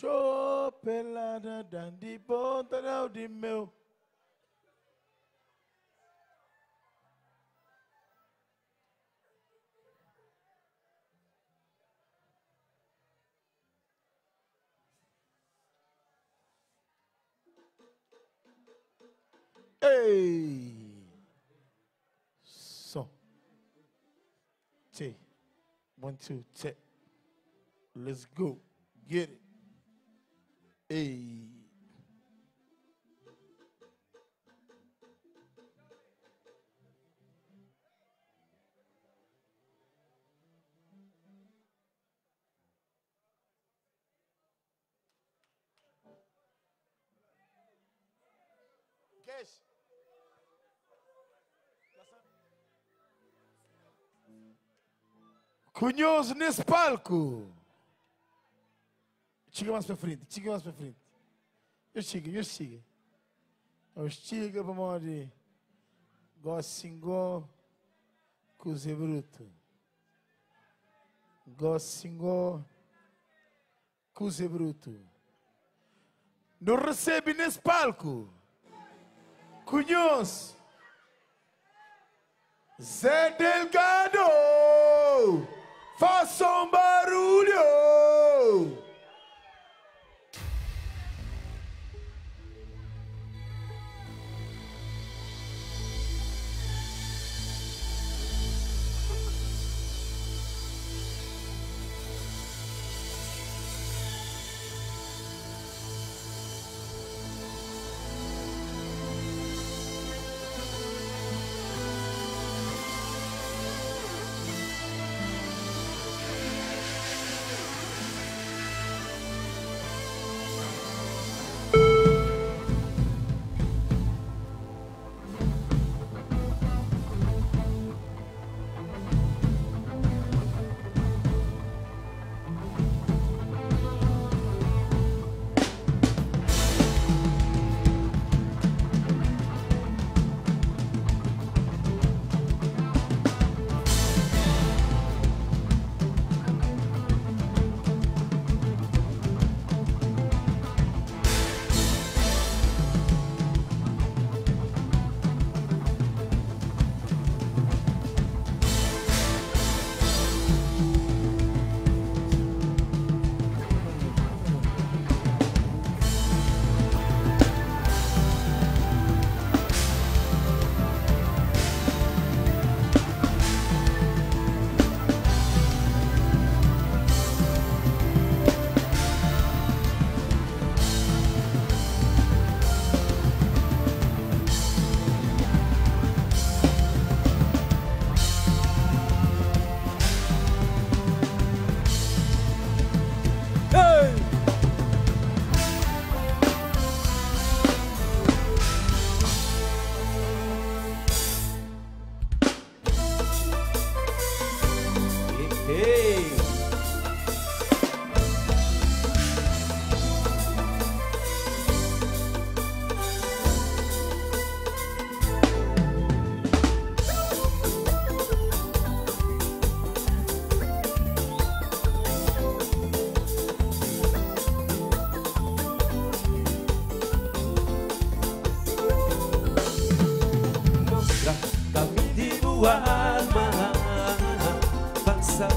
Show pelada dandi ponta não de meu. Ei! Som. T. 1, 2, check. Let's go. Get it. Hey. Cash. Cunhoso nesse palco. Chega mais para frente, chega mais para frente. Eu chego. Eu chego para morrer. Gostinho, coze bruto. Gostinho, coze bruto. Não recebe nesse palco. Cunhoso. Zé Delgado. Faça barulho.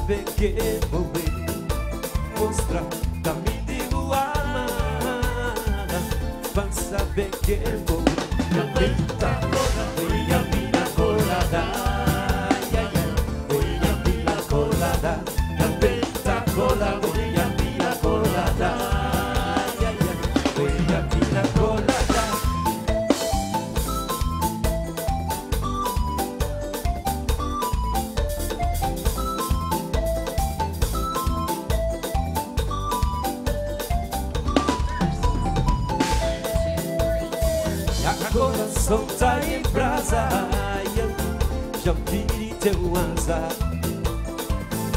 saber que vou mostrar caminho de Luana, vai saber que vou Gambita cola, oi a mina colada, oi a mina colada, Gambita cola, oi a mina colada, oi a mina colada. Coração tá em brasa, já pedi teu azar.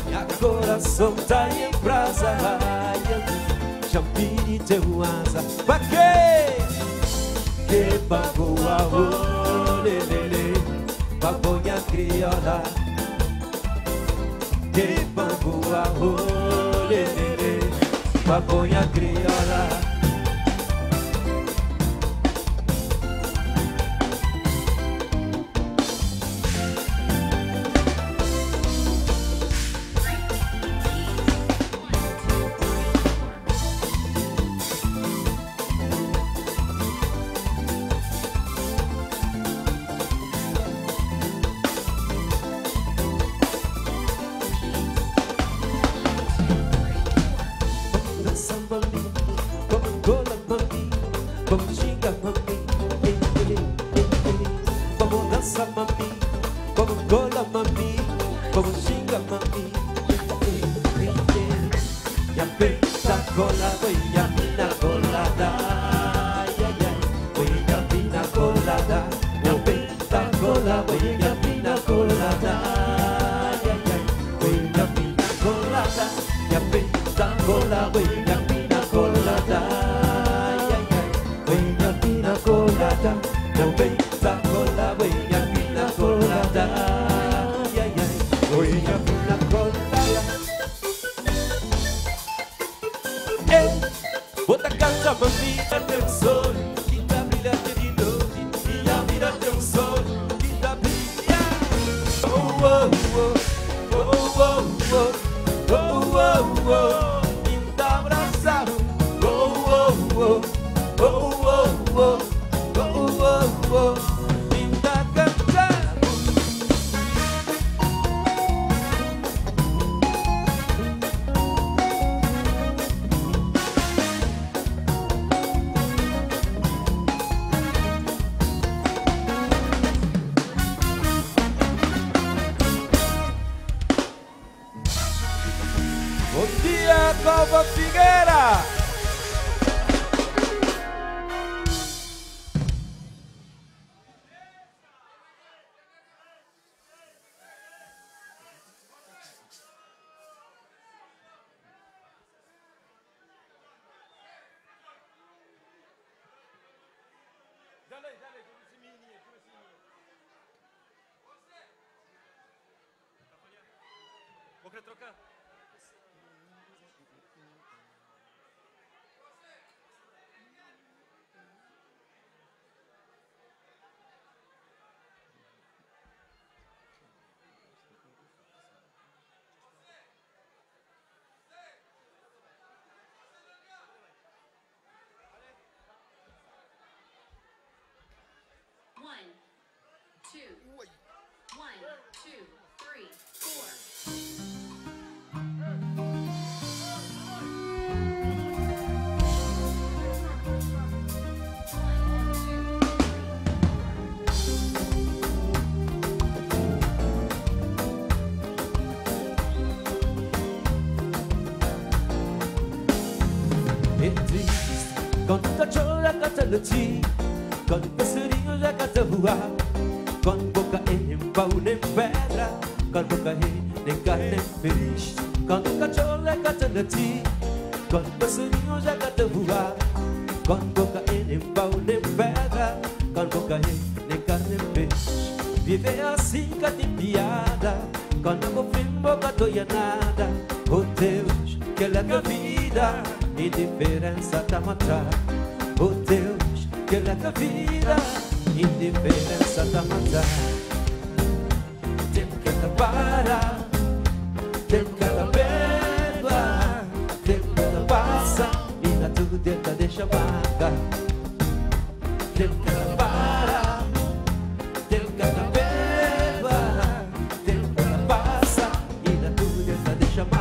Minha coração tá em brasa, já pedi teu azar. Pra quê? Que pagou a olelele, bagonha crioula. Que pagou a olelele, paponha crioula. Vou querer trocar. One, two, three, four. É triste quando cachorra canta latir, quando passarinho já canta voar, quando boca em pau nem pedra, quando boca nem carne nem peixe, quando cachorra canta latir, quando passarinho já canta voar, quando boca em pau nem pedra, quando boca nem carne nem peixe. Viver assim que tem piada, quando eu vou fim boca doia nada. Oh Deus, que ela é a vida, indiferença tá matar. Oh Deus, que ela é a vida, indiferença tá matar. Tem que acabar, tem que acabar, tem que acabar, e na tudo dentro deixa vaga. Tem que acabar, tem que acabar, tem que acabar, e na tudo dentro deixa vaga.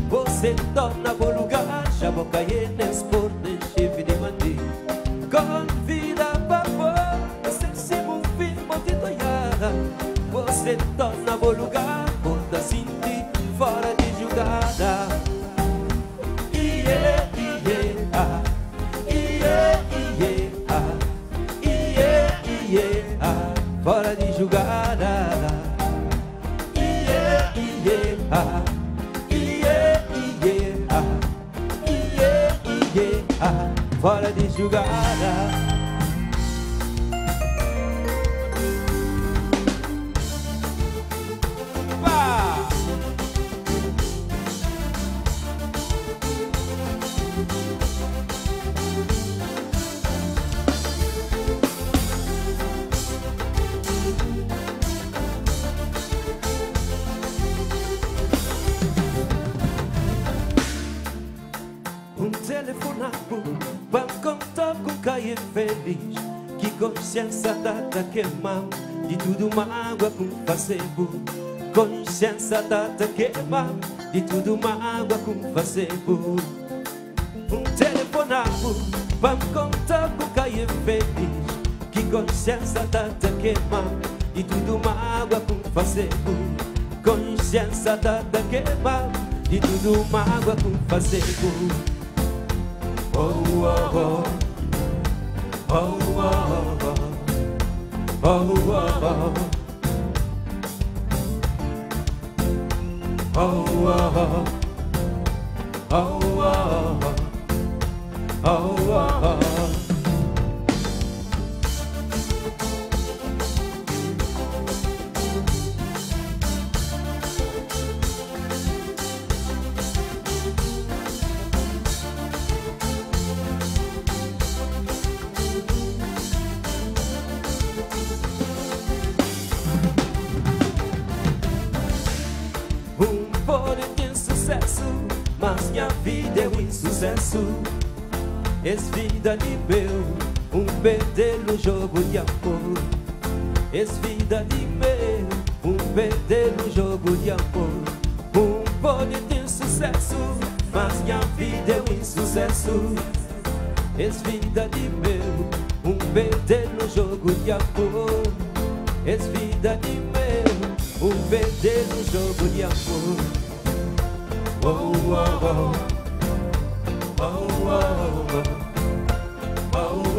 Você torna bom lugar, já vou cair nesse porto, chefe de mandi. Convida para fora, você se move, pode toiar. Você torna bom lugar, bota sentir fora de jogada. Iê, iê, ah, iê, iê, ah, fora de jogada. Feliz, que consciência data queimar de tudo mágoa com Facebook. Consciência data queimar de tudo mágoa com Facebook. Telefonado para me contar com cair feliz, que consciência data queimar de tudo mágoa com Facebook. Consciência data queimar de tudo mágoa com Facebook. Oh, oh, oh. Oh, oh, oh, oh, oh, oh, oh, oh, oh, oh. Mas minha vida é um insucesso. Ex-vida de meu, um perder no jogo de amor. Ex-vida de meu, um perder no jogo de amor. Um pode ter sucesso, mas minha vida é um insucesso. Ex-vida de meu, um perder no jogo de amor. Ex-vida de meu, um perder no jogo de amor. Oh, oh, oh, oh, oh, oh,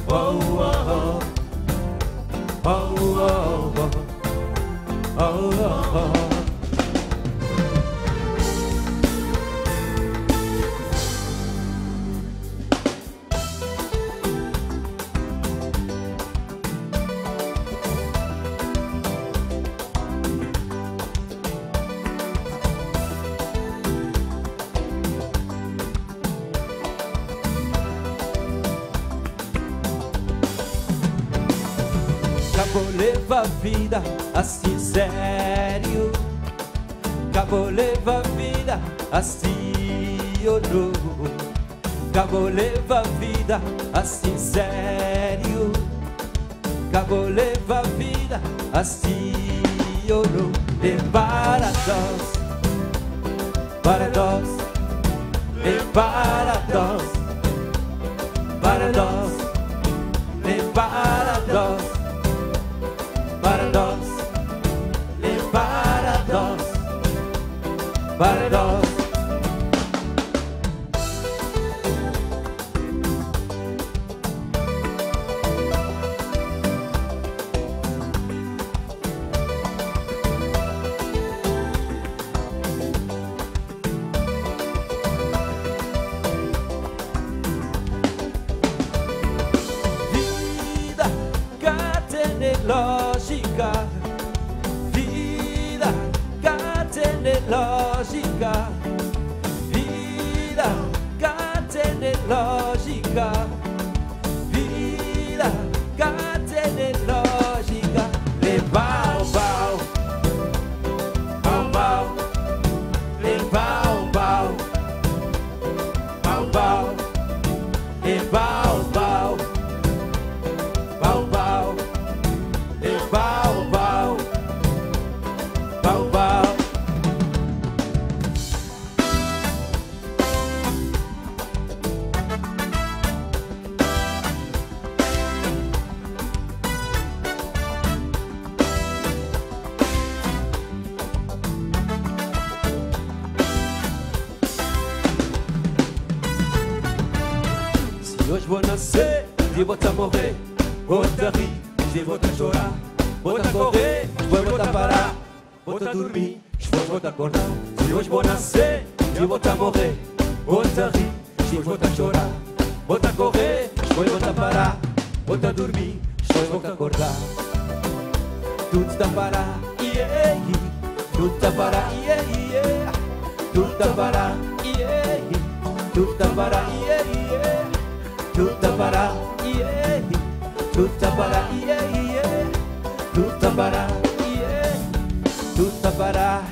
oh, oh, oh, oh. Acabou levar a vida assim sério. Acabou levar a vida assim ou não. Acabou levar a vida assim sério. Acabou levar a vida assim ou não. Paradox, paradox, paradox, paradox, paradox. Paradox, paradox, paradox. Vida, catene lógica. Vida, catene lógica. Vida, catene lógica. Vida, catene lógica. Levau, bau, bau, bau. Levau, bau, bau, bau. Levau, bau, bau, bau. Levau, bau, bau, bau. Se hoje vou nascer, se botar morrer, botar rir, se botar chorar, botar correr, vou botar parar, botar dormir, hoje vou te acordar. Se hoje vou nascer, se vou te morrer. Vou te rir, se hoje vou te chorar. Vou te correr, hoje vou te parar. Vou te dormir, hoje vou te acordar. Tudo está parar, yeah, tudo está parar, yeah, yeah. Tudo está parar, yeah, tudo está parar, yeah, yeah. Tudo está parar, yeah, tudo está parar, yeah, yeah. Tudo está parar, yeah, tudo está parar.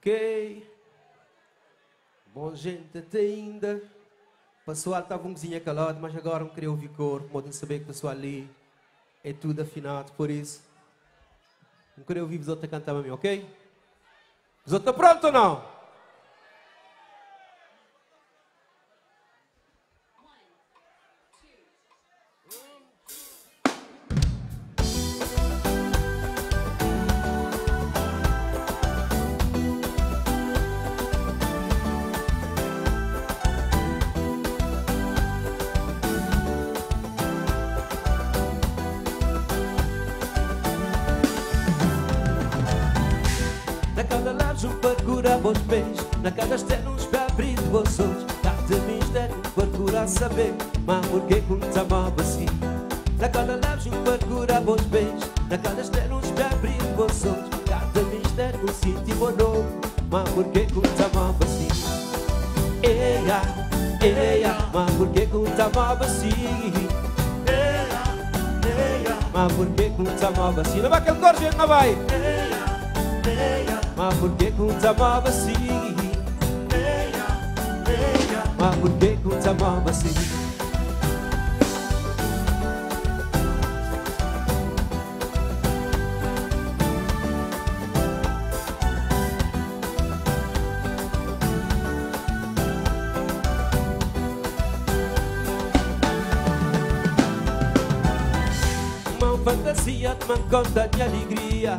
Ok. Bom, gente, até ainda. O pessoal estava um vizinho calado, mas agora não queria ouvir cor. Podem saber que o pessoal ali é tudo afinado, por isso. Não queria ouvir os outros cantar para mim, ok? Os outros estão prontos ou não? Na cada laje procura bons pés, na cada estelo para abrir vossos olhos. Cada mistério procura saber, mas porquê que não estava assim? Na cada laje procura bons pés, na cada estelo para abrir vossos olhos. Cada mistério um sítio novo, mas porquê que não estava assim? Eia, eia, mas porquê que não estava assim? Eia, eia, mas porquê que não estava assim? Não vai aquele cor, gente, não vai? Eia, eia. Mas por que que te amava assim? Mas por que que te amava assim? Uma fantasia te conta de alegria.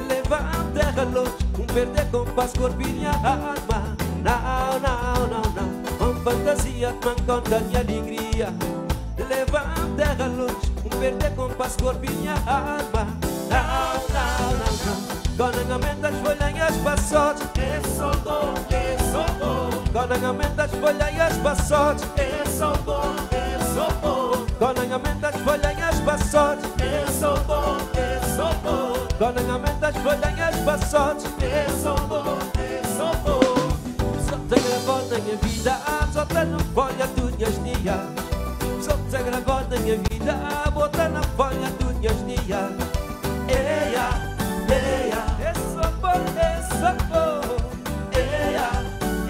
Leva a terra longe, verde compasso, corpo e minha alma. Não, não, não, não. Uma fantasia te conta de alegria. Leva a terra longe, verde compasso, corpo e minha alma. Não, não, não, não. Conangamento as folhas passadas, é só bom, é só bom. Conangamento as folhas passadas, é só bom, é só bom. Conangamento as folhas passadas, é só bom, é só bom. Conangamento as folhas passadas, é só bom, é só bom. Só te gravou na minha vida, só te na folha dos meus dias. Só te gravou na minha vida, bota na folha dos meus dias. Eia, eia, é só bom, é só bom. Eia,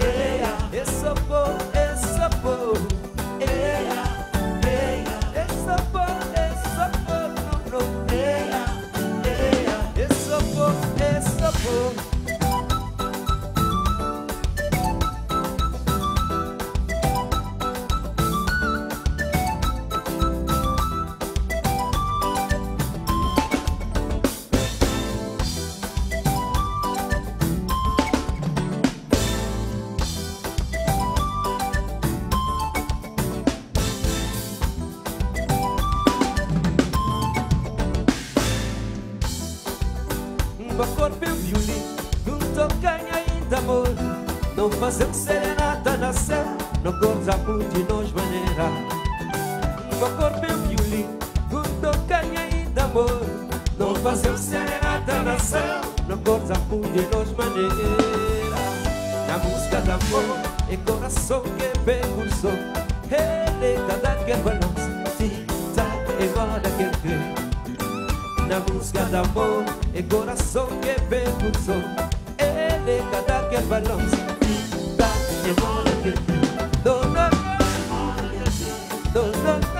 eia, é só bom, é só bom. Eia, eia, é só bom, é só bom. Não, não. Eia, eia, é só bom, é só bom. Meu corpo é um violino, não toca ainda amor. Não fazer serenata na céu, não corta muito de nós maneira. Meu corpo é um violino, não toca ainda amor. Não fazer serenata na céu, não corta muito de nós maneira. Na música da amor, é coração que pega o som. Ele cada que balança, sim, tá, igual daquele que. Na música de amor, é coração que pega o som. Ele cada que balança, tá, igual daquele que. Dona, dona, dona,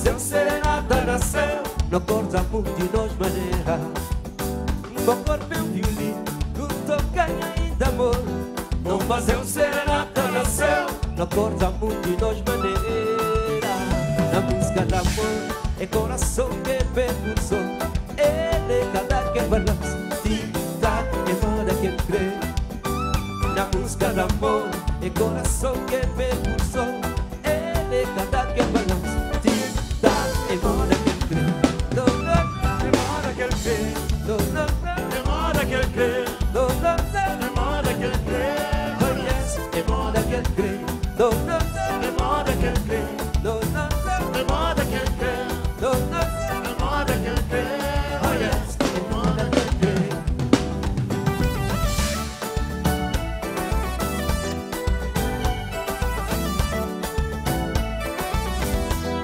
seu serenata nasceu no corpo de nós maneira. Meu corpo é um violino, tu toca ainda amor. Não fazeu serenata nasceu no corpo de nós maneira. Na música de amor é coração que percurso. Ele cada que balança, tic-tac, é moda que crê. Na música de amor é coração que percurso. Ele cada que balança, tic-tac, é moda que crê. É moda que crê. É moda que crê. É moda que crê. Oh yes, é moda que crê. É moda que crê. É moda que crê. É moda que crê. Oh yes, é moda que crê. É moda que crê. É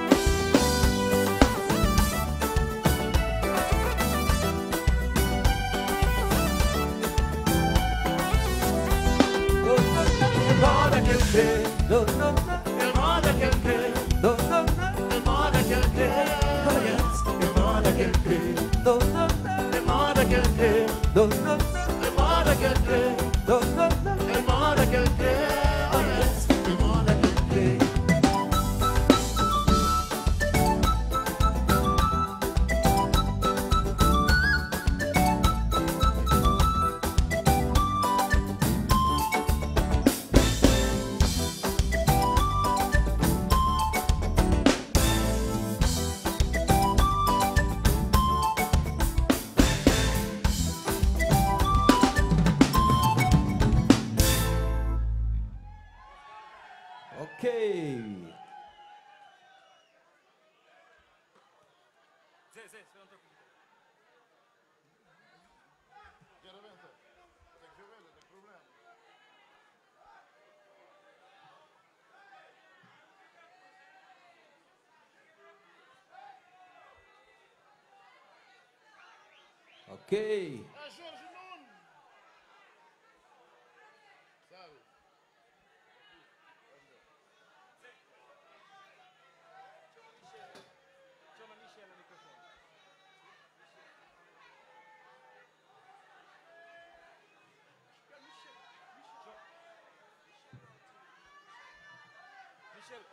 moda que crê. É moda que crê. Oh yes, é moda que crê. É moda que crê. É moda que crê. É moda que crê. Oh yes, é moda que crê. Ok. Ok. É Jorge Nuno. Sabe?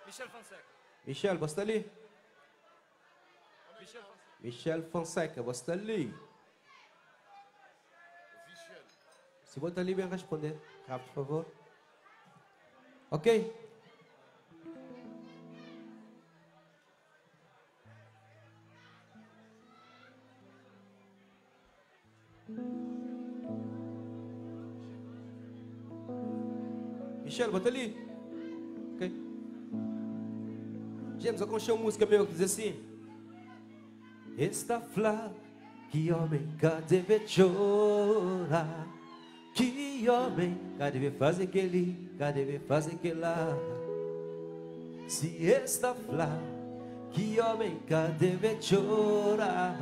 Michel Fonseca. Michel, você está ali? Michel Fonseca. Michel Fonseca, você está ali? Se você está ali, vem responder. Rápido, por favor. Ok? Michel, bota ali. Ok? James, eu conchei uma música meu que diz assim: esta flor que homem cá deve chorar, que homem cá deve fazer aquele, cá deve fazer aquela. Se esta flor que homem cá deve chorar,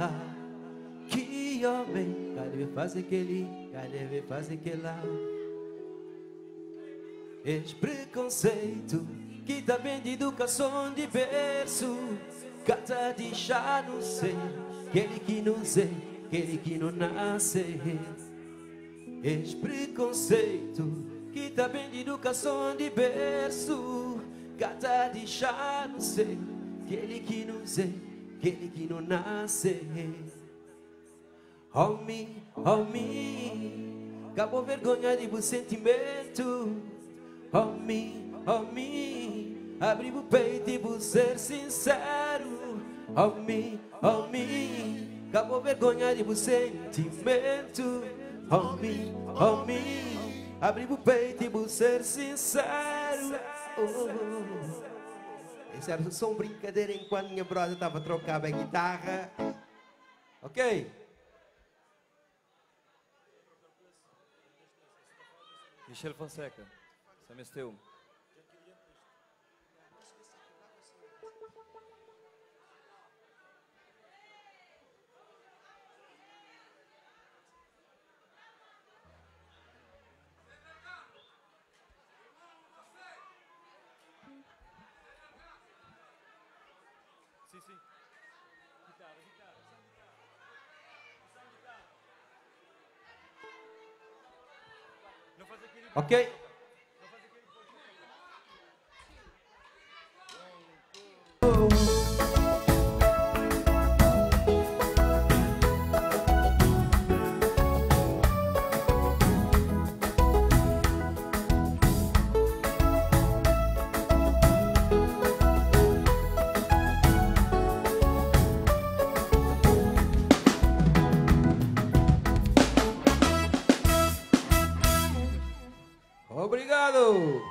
que homem cá deve fazer aquele, cá deve fazer aquela. Esse preconceito que tá bem de educação de berço, cata de chá não sei, aquele que não sei, aquele que não nasce. Esse preconceito que tá bem de educação de berço, cata de chá não sei, aquele que não sei, aquele que não nasce. Oh me, acabou vergonha de bom sentimento. Oh me, abri o peito e vou ser sincero. Oh me, acabou vergonha de bom sentimento. Oh me, abri o peito e vou ser sincero. Isso era só uma brincadeira enquanto minha brother estava a trocar a guitarra. Ok? Michel Fonseca. Sam este teu. Sim, sim. Ok? Obrigado!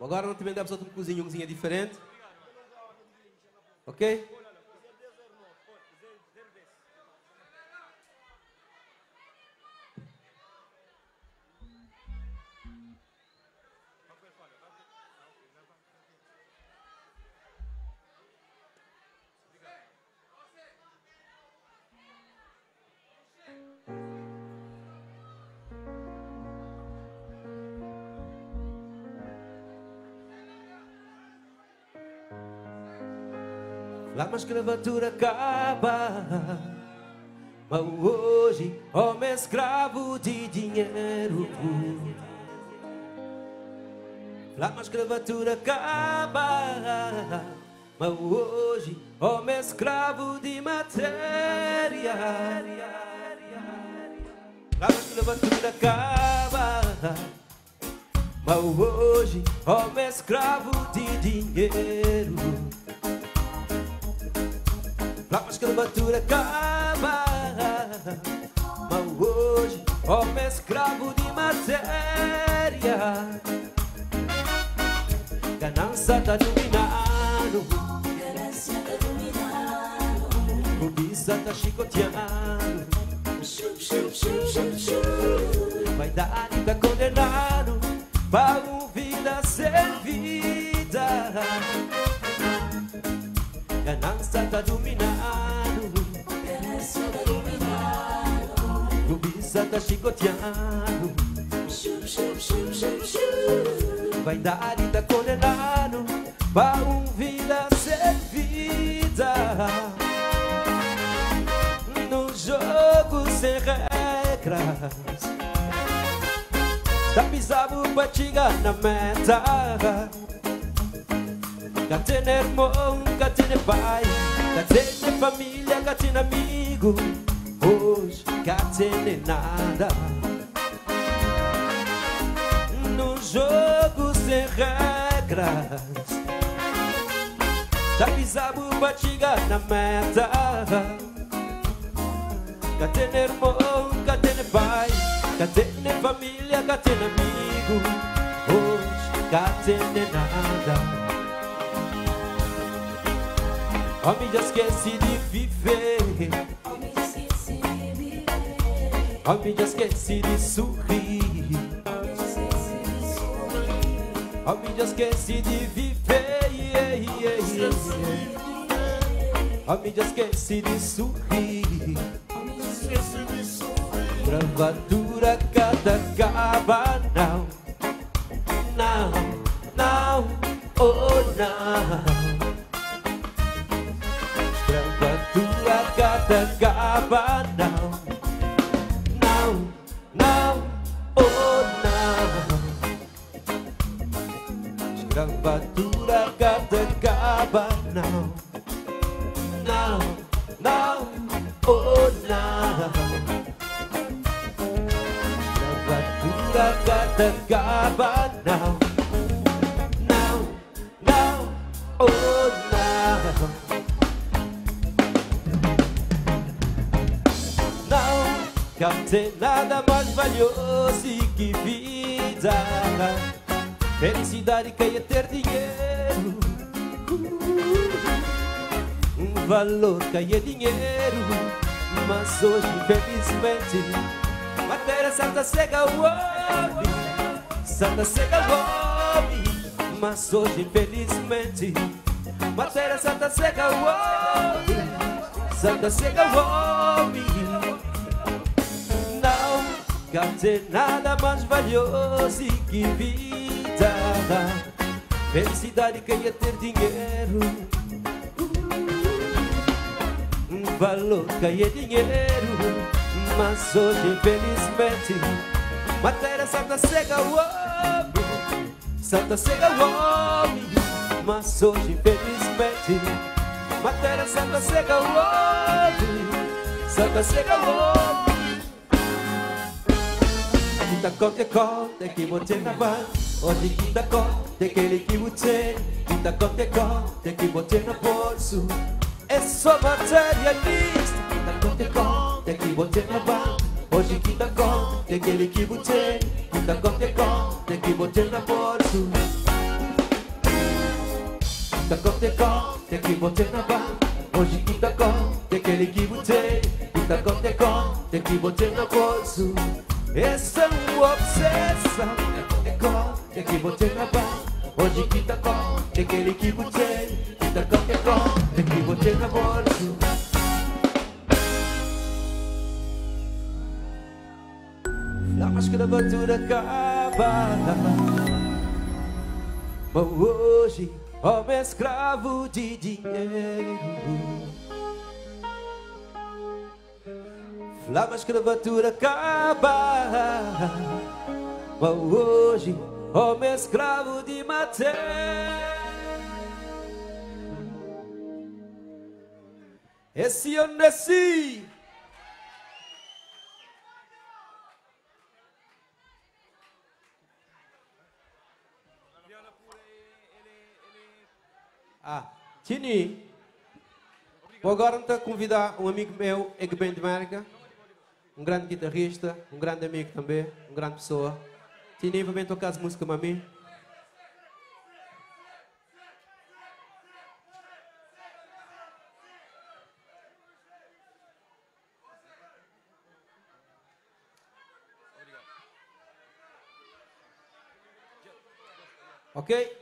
Agora nós também damos outra cozinha diferente. Ok? Lá mas escravatura acaba, mas hoje homem escravo de dinheiro. Lá mas escravatura acaba, mas hoje homem escravo de matéria. Lá mas escravatura acaba, mas hoje homem escravo de dinheiro. Lá mas escravatura acaba, mas hoje homem escravo de matéria. Ganância tá dominando, cobiça tá chicoteando, vaidade tá condenado para uma vida servida. Ganância tá dominando, cobiça tá chicoteando, vaidade tá condenado para uma vida servida. Num jogo sem regras, tá pisado pra chegar na meta. Cá tem irmão, cá tem pai, cá tem família, cá tem amigo. Hoje cá tem nada. Num jogo sem regras, tá pisado pra chegar na meta. Cá tem irmão, cá tem pai, cá tem família, cá tem amigo. Hoje cá tem nada. Homem já esquece de viver, homem já esquece de sorrir, homem já esquece de viver, homem já esquece de sorrir. Gravadura cada acaba, não, não, não, oh não. Gravadura cada acaba, não, não, não, oh não. Gravadura cada acaba, não, não, não, oh não. Gravadura cada acaba, não, não, não, oh não. Não tem nada mais valioso que vida. Felicidade que é ter dinheiro, um valor que é dinheiro. Mas hoje, infelizmente, matéria santa cega o homem, santa cega o homem. Mas hoje, infelizmente, matéria santa cega o homem, santa cega o homem. Quer ter nada mais valioso que vida. Felicidade quem é ter dinheiro, valor quem é dinheiro. Mas hoje infelizmente matéria santa cega o homem, santa cega o homem. Mas hoje infelizmente matéria santa cega o homem, santa cega o homem. Quinta conta que botei na van. Hoje quinta conta aquele que botei. Quinta conta que botei no bolso. É só materialista. Quinta conta que botei na van. Hoje quinta conta aquele que botei. Quinta conta que botei no bolso. Quinta conta que botei na van. Hoje quinta conta aquele que botei. Quinta conta que botei no bolso. Essa é uma obsessão. Quinta que botei na barra. Hoje quinta conta aquele que botei. Quinta conta que botei na bolsa. A máscara batura acaba. Mas hoje homem escravo de dinheiro. A escravatura acaba. Mas hoje homem escravo de matéria. Esse eu nasci. Tini, vou agora convidar um amigo meu, que vem de América. Um grande guitarrista, um grande amigo também, uma grande pessoa. Tini, vem tocar as músicas para mim. Ok?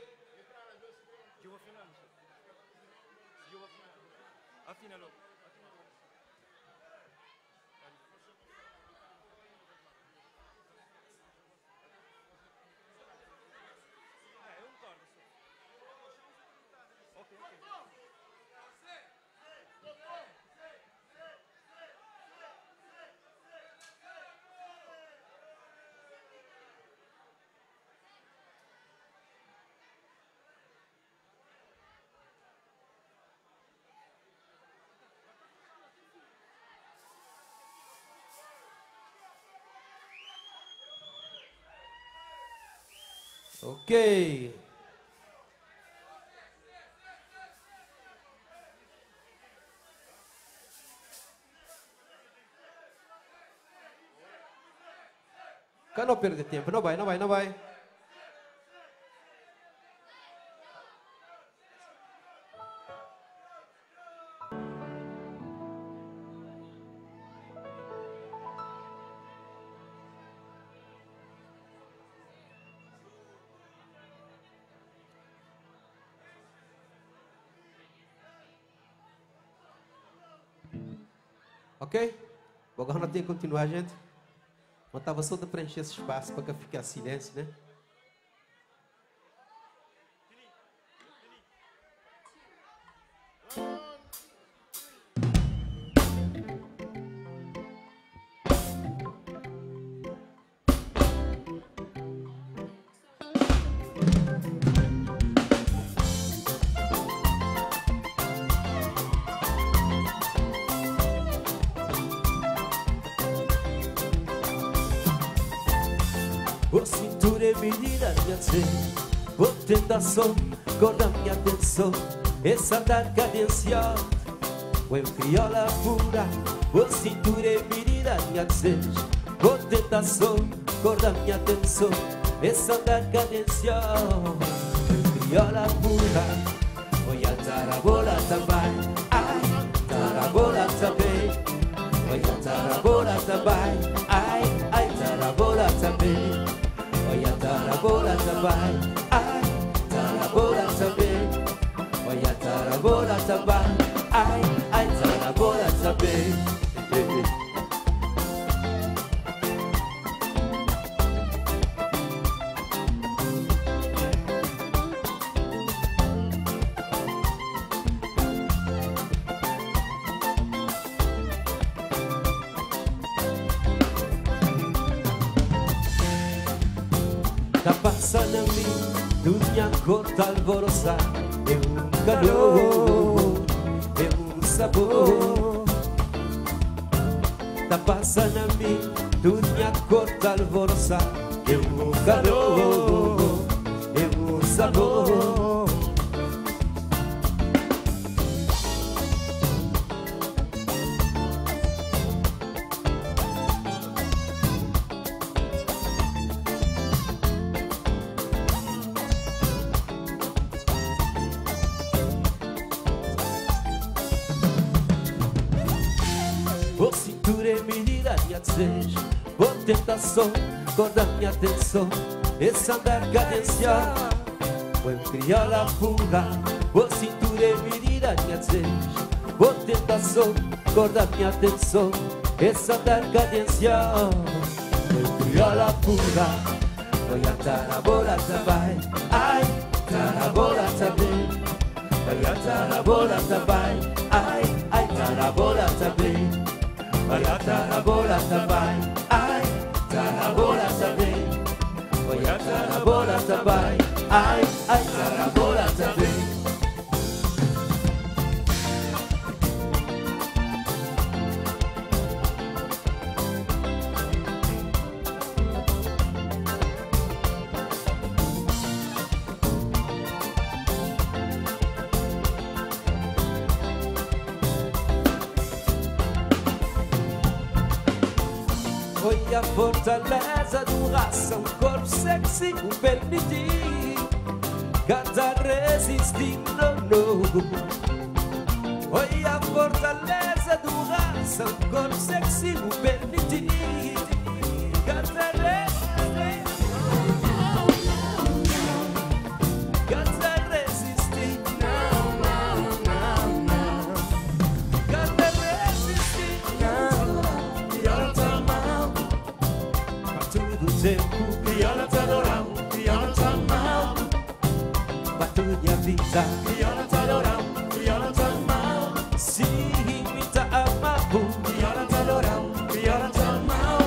Ok. Cá não perde tempo, não vai. Ok? Agora não tem que continuar, gente. Mas estava só de preencher esse espaço para que fique silêncio, né? O cintura é medida minha ser. Vou tentar só guardar minha atenção. Essa da cadência o crioula pura. O cintura é medida minha ser. Vou tentar só guardar minha atenção. Essa da cadência o crioula pura. Olha a tarabola também. Ai, tarabola também. Olha a tarabola também. Ai, tarabola também. Olha a tarabola também. Ai, tarabola também. Olha a tarabola também. Ai, tarabola também. passa na mim, minha cor tá alvoroçada. É um calor, é um sabor. Tá passando na mim, minha cor tá alvoroçada. É um calor, é um sabor. Vou cintura e medida minha desejo. Vou tentação, cor da minha atenção. Esse andar cadencial vou criar a fuga. Vou cintura e medida minha desejo. Vou tentação, cor da minha atenção. Esse andar cadencial vou criar a fuga. Voy a tarabola tabai, ai, tarabola tabai. Voy a tarabola tabai, ai, ai, tarabola tabai. Voy a tarabola tabai, ai, tarabola tabai. Voy a tarabola tabai, ai, ai, tarabola tabai. Foi a fortaleza do raça, um corpo sexy, um permitir. Cada resistindo, não. Foi a fortaleza do raça, um corpo sexy, um permitir. Cada resistindo, cada resistindo, cada resistindo. E ela tá mal. Tudo tempo, e ela tá adorando, e ela tá mal. Pra tudo minha vida, e ela tá adorando, e ela tá mal. Se me tá amado, e ela tá adorando, e ela tá mal.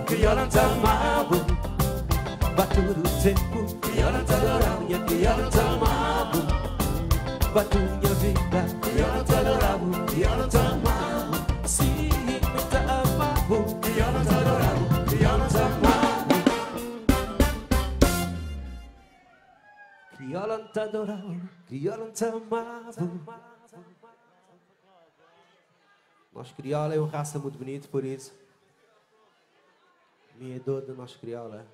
Que ela tá mal, vai todo tempo. Que ela tá adorando, que ela tá mal, vai toda minha vida. Que ela tá adorando, que ela tá mal. Se me tá amado, que ela tá adorando, que ela tá mal. Que ela tá adorando, que ela tá mal. Nós crioula é uma raça muito bonita, por isso. Minha dor do nosso crioula.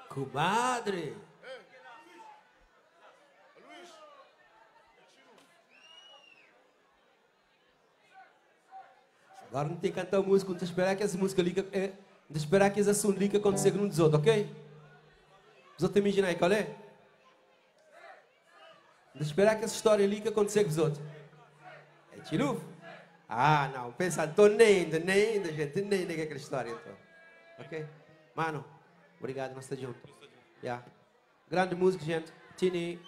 Comadre! Agora não tem que cantar música, não tem que esperar que essa música liga, não tem que esperar que esse assunto liga acontecer com os outros, ok? Os outros imaginam aí, qual é? De esperar que essa história ali que acontecer com os outros. É tiro? Ah, não. Pensa, tô nem ainda, gente. Nem ainda aquela história, então. Ok? Mano, obrigado, nós estamos juntos. Yeah. Grande música, gente. Tini.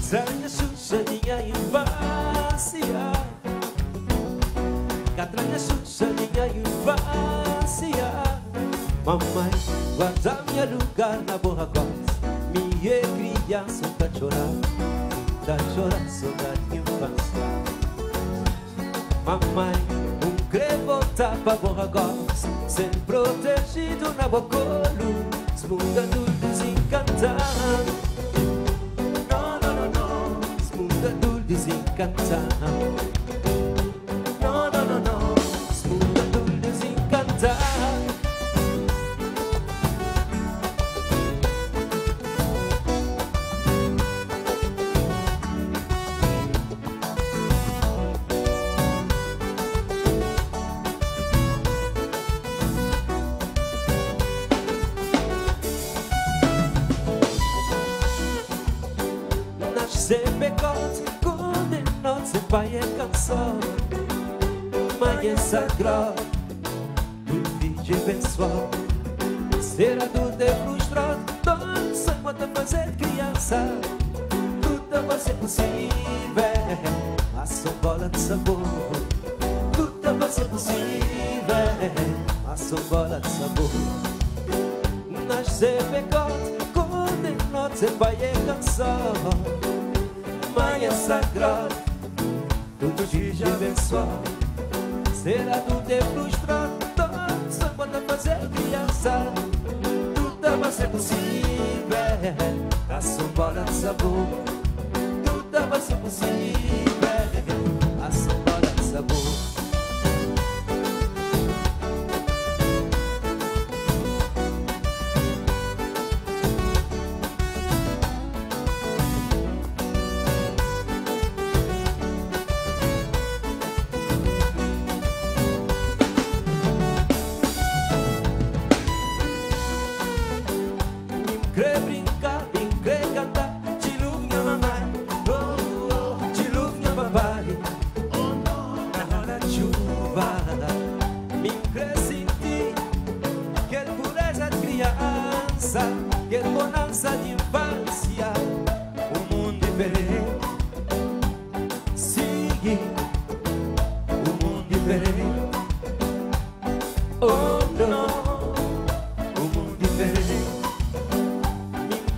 Catranha Xuxa, minha infância. Catranha Xuxa, minha infância. Mamãe, guarda minha lugar na boa coisa. Minha criança tá chorando só da infância. Mamãe, querer voltar pra Borragós, ser protegido na Bocolo, se mudando desencantado. Não, não, não, não, se mudando desencantado. Não, não, não, não, se mudando desencantado. Se pecote, condenado, se vai é cansado, mas é sagrado, do vídeo pessoal. Ser adulto é frustrado, todo sonho quanto fazer criança, tudo vai ser possível, a sua bola de sabor. Tudo vai ser possível, a sua bola de sabor. Nascer pecote, condenado, se vai é cansado, mãe é sagrado, tudo de abençoar. Ser adulto é frustrado, todo só quando fazer criança, tudo vai ser possível, a sua bola de sabor. Tudo vai ser possível, a sua bola de sabor. Quer brincar, quer cantar, Tilu minha mamãe, oh, oh, Tilu minha papai, oh não, na hora de chuva. Me quer sentir, quer pureza de criança, quer bonança de infância, um mundo diferente. Sigue, um mundo diferente. Oh não.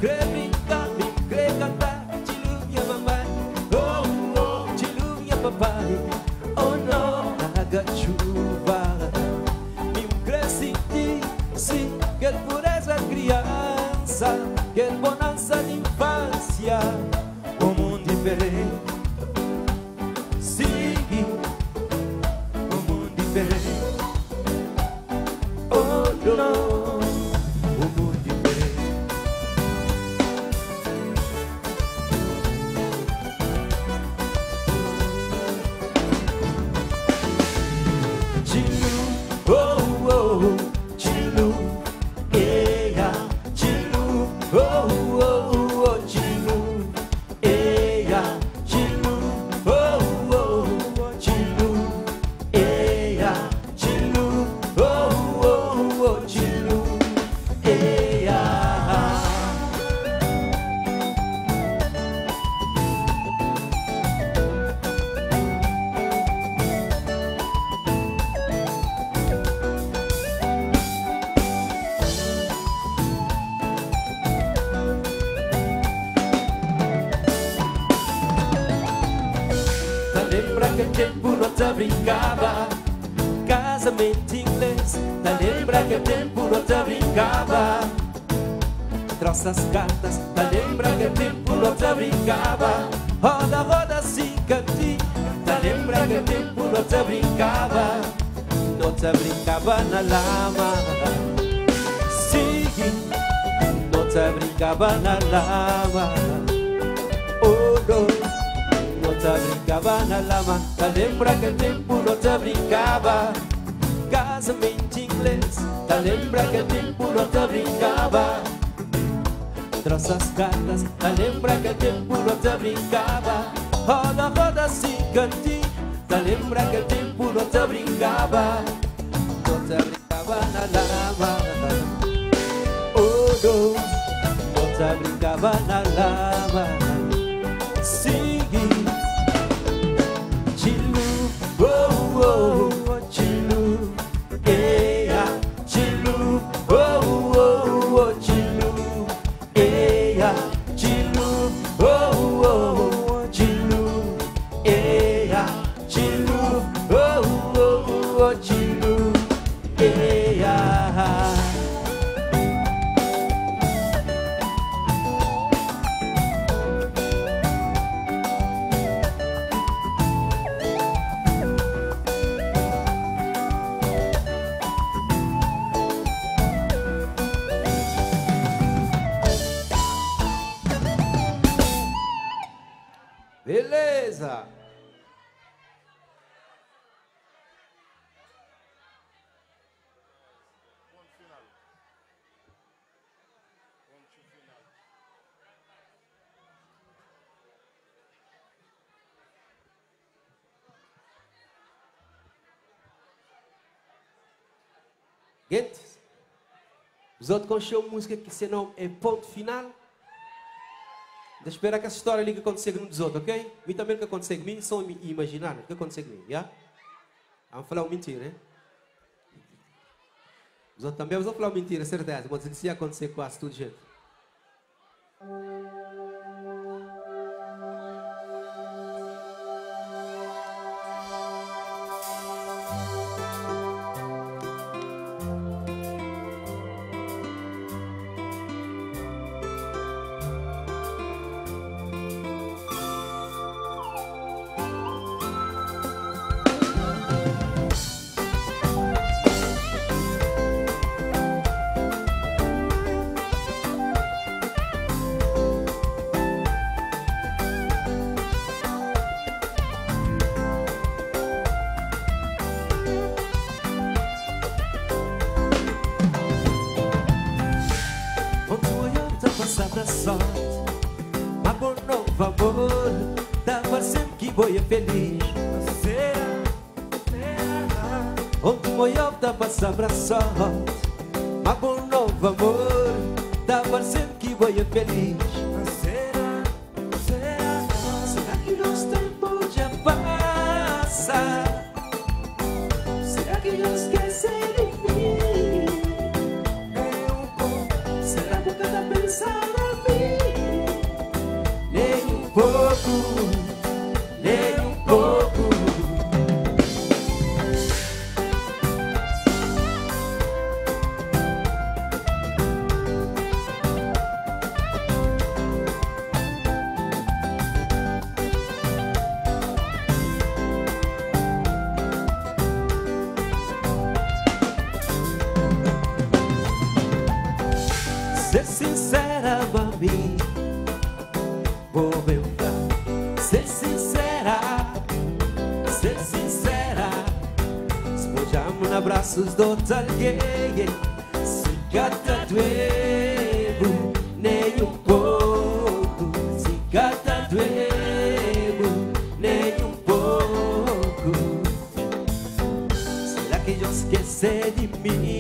Quer brincar, quer cantar, Tilu minha mamãe, oh, oh, Tilu minha papai, oh não, na chuva. Me quer sentir, sim, quer pureza de criança, quer bonança de infância, um mundo diferente. Sigue, um mundo diferente. Oh não. Naquele tempo nós brincava, casamento inglês. Tá lembra que tempo nós brincava, troça as cartas. Tá lembra que tempo nós brincava, roda, roda, cicatriz. Tá lembra que tempo nós brincava, nós brincava na lama. Sigue, nós brincava na lama. Oh, não. Nós brincava na lama. Tá lembra que tempo nós brincava, casamento inglês. Tá lembra que tempo nós brincava, troça as cartas. Tá lembra que tempo nós brincava, roda, roda, cicatriz. Tá lembra que tempo nós brincava, nós brincava na lama. Oh não, nós brincava na lama. Sigue, Tilu, oh, oh, Tilu, eia, Tilu, oh, oh, oh, Tilu, eia, Tilu, oh, oh, Tilu, eia, Tilu, oh, oh, Beleza. Gente, os outros conhecem uma música que senão é ponto final. De esperar que essa história ali que aconteceu no dos outros, ok? Me também que aconteceu comigo, só me imaginar o que aconteceu comigo, já? Vamos falar uma mentira, né? Os outros também vão falar uma mentira, certeza. Vou dizer que isso ia acontecer quase tudo, gente. Abraçar, mas por novo amor, tava sempre que vou feliz. Será que nosso tempo já passa? Será que já esquece de mim? Será que cada pensar em mim? Nem um pouco, nem um pouco. Ser sincera, mami, vou lembrar. Ser sincera, espojamos abraços de outro alguém. Se cada doebo, nem um pouco. Se cada doebo, nem um pouco. Será que eu esqueci de mim?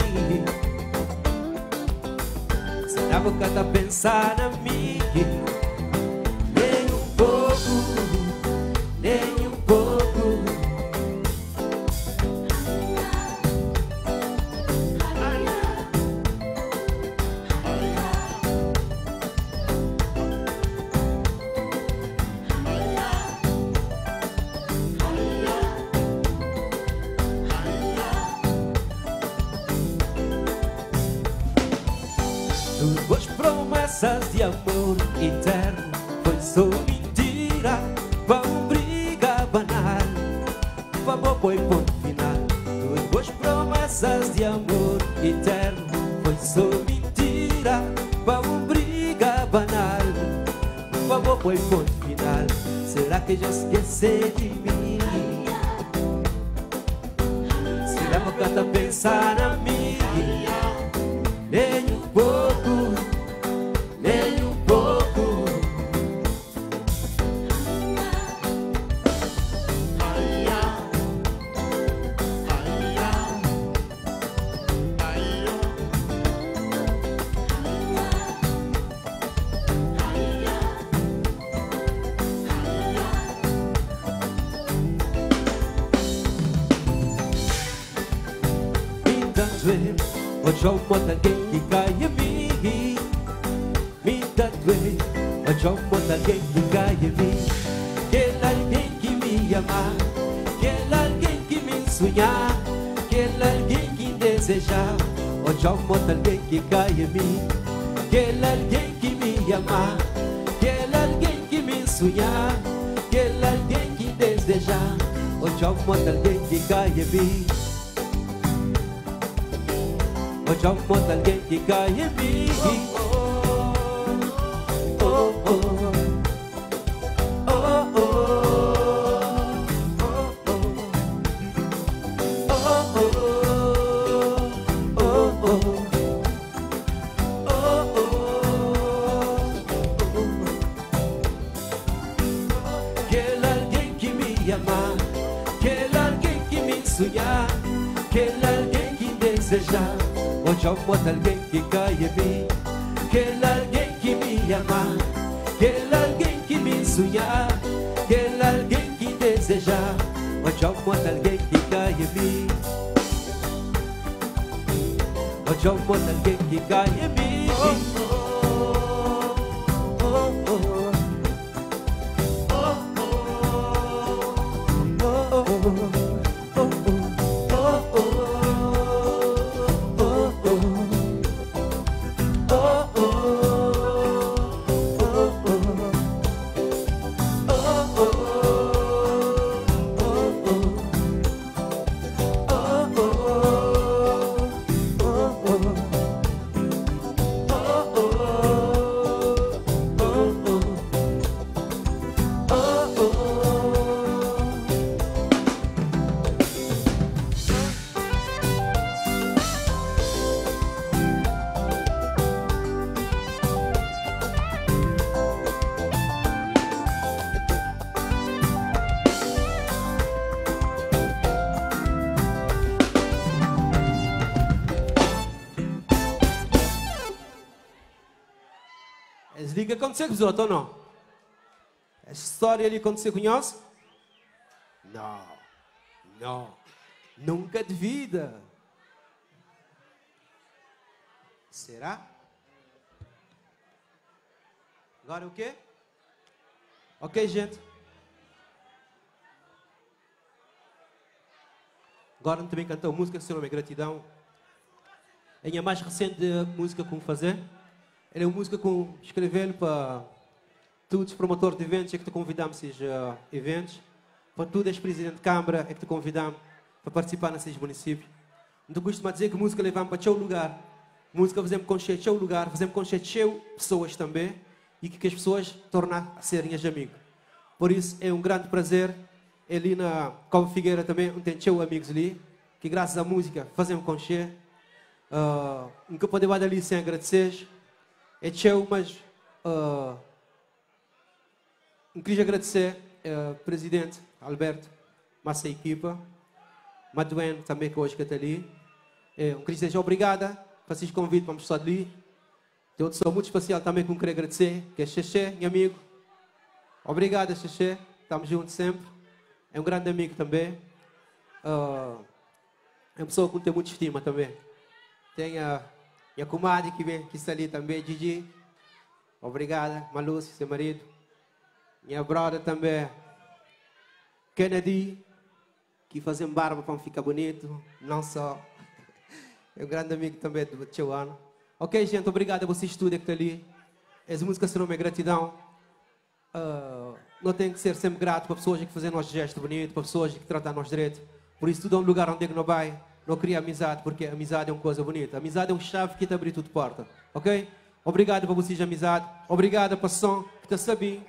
A boca tá pensando a mim. Nem um pouco, nem um pouco. Tuas promessas de amor eterno foi só mentira, para uma briga banal. Por favor, põe ponto final. Tuas promessas de amor eterno foi só mentira, para uma briga banal. Por favor, põe ponto final. Será que já esqueci de mim? Será que boca tá pensando a mim? Nem um pouco, nem um pouco. Hoje eu mando alguém que cai em mim. Me tatuei. Hoje eu mando alguém que cai em mim. Aquele alguém que me ama, aquele alguém que me sonhar, aquele alguém que desejar. Hoje eu mando alguém que cai em mim. Aquele alguém que me ama, aquele alguém que me sonhar, aquele alguém que desejar. Hoje eu mando alguém que cai em mim. Hoje eu mando alguém que cai em mim. Oh, oh, oh, oh, oh, oh. me ama, aquele alguém que me sonha, aquele alguém que deseja. Hoje eu mostro alguém que cai em mim, aquele alguém que me ama, aquele alguém que me sonha, aquele alguém que deseja. Hoje eu mostro alguém que cai em mim. Hoje eu mostro alguém que cai em mim. O que aconteceu com os outros ou não? Essa história ali aconteceu, conhece? Não, não, nunca de vida. Será? Agora o quê? Ok, gente. Agora também cantou música que se chama Gratidão. É a mais recente música que vou fazer. Ele é uma música que escrevi para todos os promotores de eventos que te convidamos a esses eventos, para todos os presidentes de Câmara que te convidamos para participar nesses municípios. Então costumo dizer que a música levamos para o lugar, a música fazemos conhecer o lugar, fazemos conhecer pessoas também e que as pessoas tornam a serem as amigos. Por isso é um grande prazer ali na Cova Figueira também, onde tem amigos ali, que graças à música fazemos conhecer. Nunca podemos ir ali sem agradecer. É teu, mas queria agradecer ao presidente Alberto, massa equipa, Maduen também que hoje está ali. Queria dizer obrigada por esses convites para me estar ali. Tem outra pessoa muito especial também que eu queria agradecer, que é Xexé, meu amigo. Obrigado, Xexé, estamos juntos sempre. É um grande amigo também. É uma pessoa que tem muita estima também. Tem a comadre que está ali também, Gigi. Obrigada, Malúcio, seu marido. Minha brother também, Kennedy, que fazem barba para ficar bonito. Não só. É um grande amigo também do teu ano. Ok, gente, obrigado a vocês tudo que estão ali. Essa música se chama Gratidão. Não tem que ser sempre grato para pessoas que fazem nosso gesto bonito, para pessoas que tratam nós direito. Por isso, tudo é um lugar onde não vai. Não cria amizade, porque a amizade é uma coisa bonita. A amizade é uma chave que te abre tudo porta. Ok? Obrigado para vocês, amizade. Obrigado para o som que está sabendo.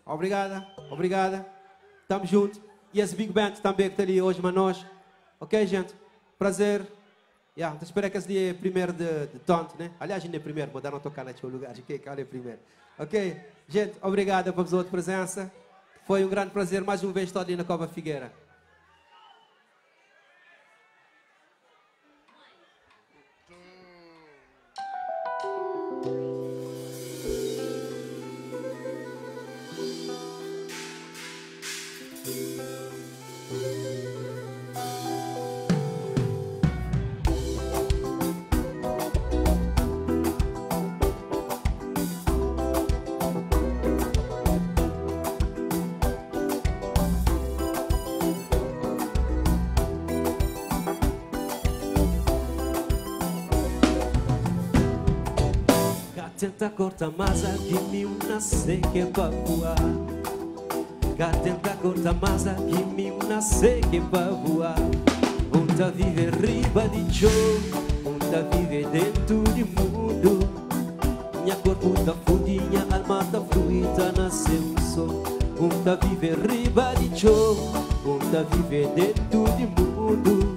Obrigada, obrigada. Estamos juntos. E esse Big Band também que está ali hoje, mas nós. Ok, gente? Prazer. Então espero que esse dia é primeiro de tonto, né? Aliás, ainda é primeiro, vou dar não tocar naquele lugar. Ok, que é primeiro. Ok? Gente, obrigado pela sua presença. Foi um grande prazer mais uma vez estar ali na Cova Figueira. Tenta cortar masa que me nasce que para voar. Tenta cortar masa que me nasce que para voar. Onde vive riba de show, onde vive dentro do mundo. Minha corpo da fundinha, alma da fluida nasceu um sol. Onde vive riba de show, onde vive dentro do mundo.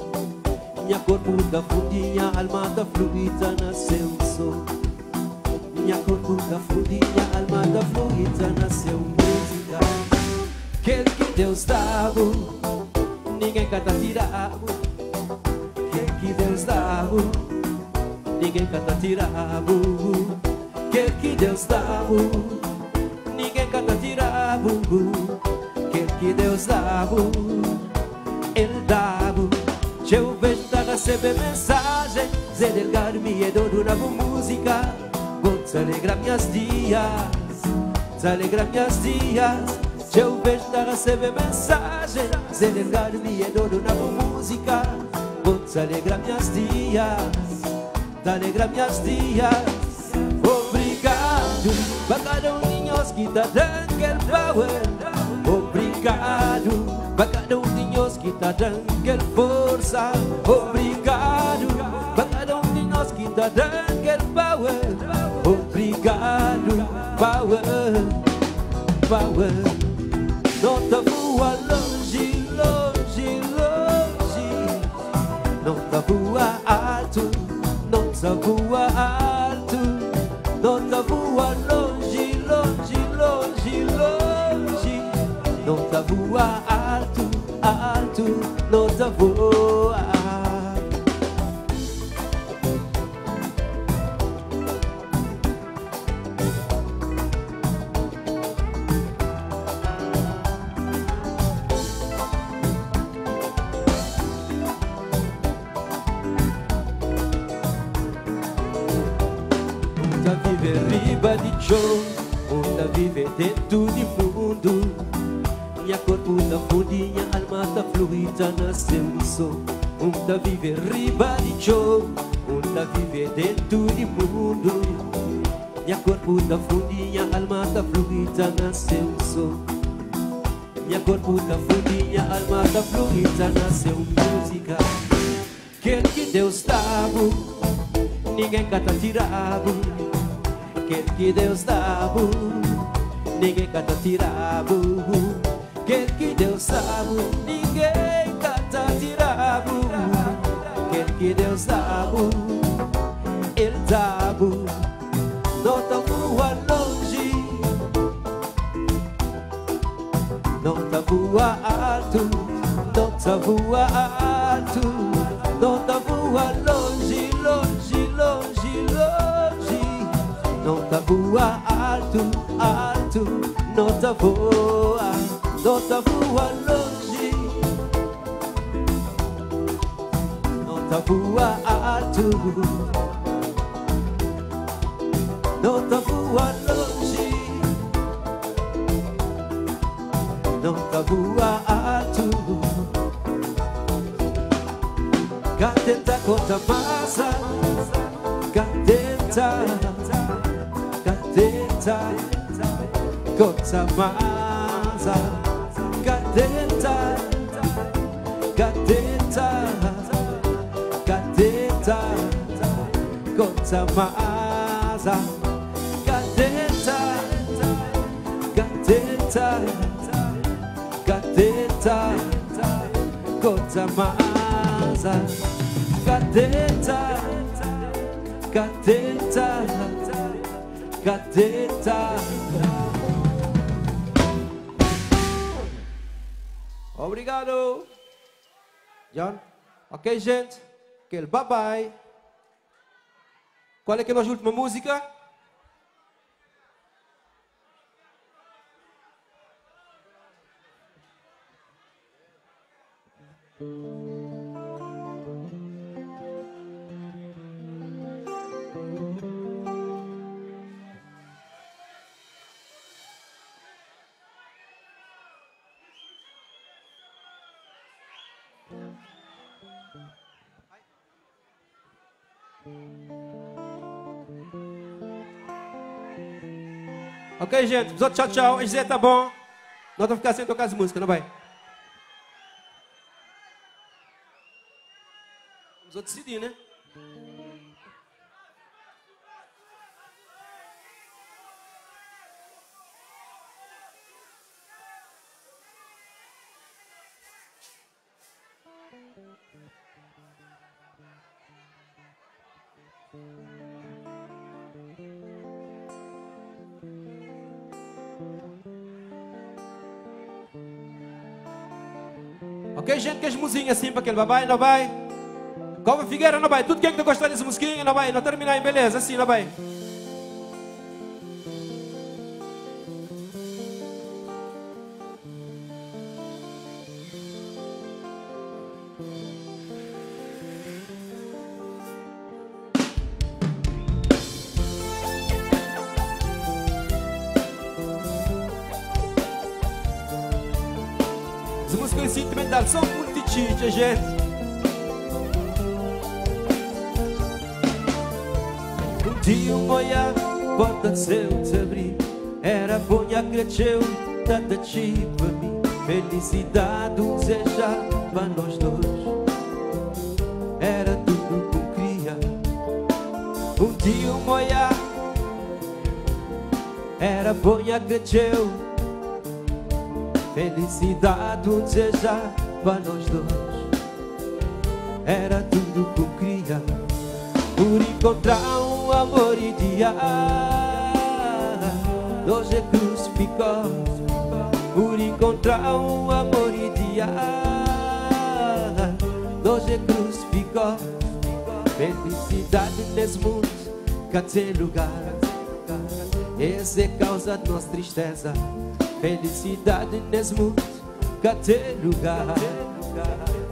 Minha corpo da fundinha, alma da fluida nasceu um sol. Minha corpo da fluidinha, alma da fluida nasceu música. Quer que Deus dá, ninguém canta tirabo. Que Deus dá, ninguém canta tirabo. Que Deus dá, ninguém canta tirabo. Que Deus dá, Ele dá. Eu vejo da receber mensagem, Zedelgar me é dono na música. Vou te alegrar minhas dias, te alegrar minhas dias. Eu vejo da receber mensagem, Zedelgar me é dono na música. Vou te alegrar minhas dias, te alegrar minhas dias. Obrigado, para cada um de nós que tá dando aquele power. Obrigado, para cada um de nós que tá dando aquela força. Obrigado, para cada um de nós que tá dando aquele power. Obrigado, power, power. Nota voa longe, longe, longe. Nota voa alto, nota voa alto. Nota voa longe, longe, longe, longe. Nota voa alto, alto. Nota voa. Riba de show, onda vive dentro de mundo. Minha corpo tá fundinha, alma tá fluida, nasceu no som. Onda vive riba de show, onda vive dentro de mundo. Minha corpo tá fundinha, alma tá fluida, nasceu no som. Minha corpo tá fundinha, alma tá fluida, nasceu música. Que Deus dá, ninguém canta tirabo. Que Deus dá, ninguém canta tirabo. Que Deus dá, ninguém canta tirabo. Que Deus dá, Ele dá. Nota voa longe, nota voa alto, nota voa alto. Nota voa longe, longe, longe, longe. Nota voa alto, alto. Nota voa longe. Nota voa alto. Nota voa longe. Nota voa alto. Catenta conta massa, catenta, catenta, conta massa, catenta, catenta, catenta, conta massa, catenta, catenta, catenta, conta massa. Cadeta, cadeta, cadeta. Obrigado, John. Ok, gente? Aquele bye bye. Qual é que é a nossa última música? Ok, gente, tchau, tchau. A Zé tá bom. Nós vamos ficar sem tocar as músicas, não vai? Os outros decidir, né? Ok, gente, que as musiquinhas assim para aquele babai, não vai? Cova Figueira, não vai? Tudo quem que gostar dessa musiquinha, não vai? Não terminar em beleza, assim, não vai? Essa música é sentimental, só um multitite, gente. Um dia um olhar, porta de céu te abrir. Era bonha que cresceu, tanta chipa para mim. Felicidade desejava nós dois. Era tudo que eu queria. Um dia um olhar, era bonha que cresceu. Felicidade desejava nós dois. Era tudo que eu queria. Por encontrar um amor ideal, hoje crucificou. Por encontrar um amor ideal, hoje crucificou. Felicidade nesse mundo que tem lugar. Essa é causa de nossa tristeza. Felicidade nesse mundo que tem lugar.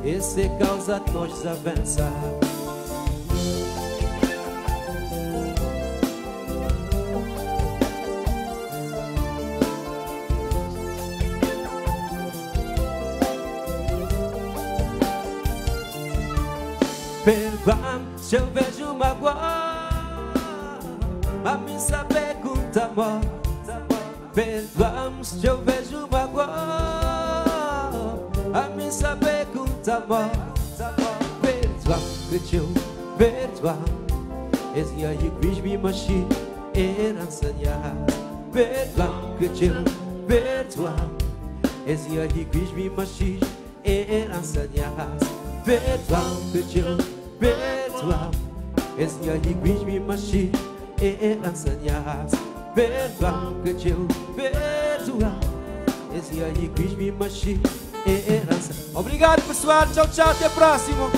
Essa é causa de nós desavançar. Perdoa-me se eu vejo mágoa, a mim saber com amor. Perdoa-me se eu vejo mágoa, a mim saber com amor. Perdoa-me que eu perdoa-me, esse aí quis me mexer, era ensinar. Perdoa-me que eu perdoa-me, esse aí quis me mexer, era ensinar. Perdoa-me que eu perdoa-me, esse aí quis me mexer, era ensinar. Perdoa-me que eu perdoa-me, esse aí quis me mexer, era ensinar. Obrigado, pessoal, tchau, tchau, até a próxima.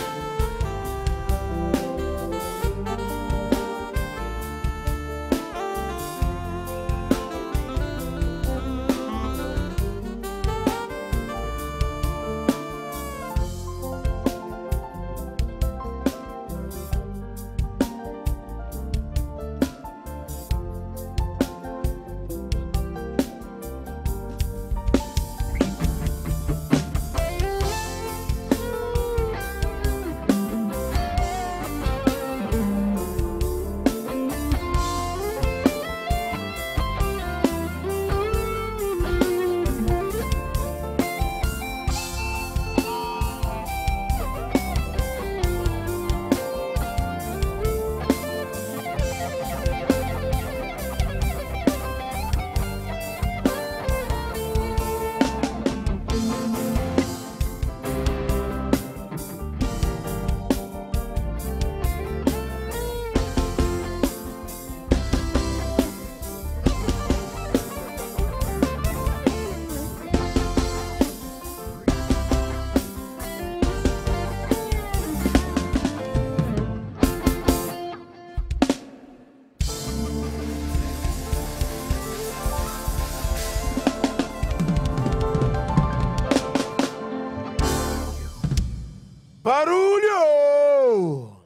Barulho!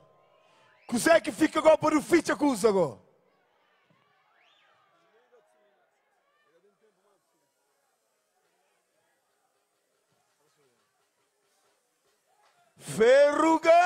Cos'è che fica agora para o ficha cusa agora? Ferruga!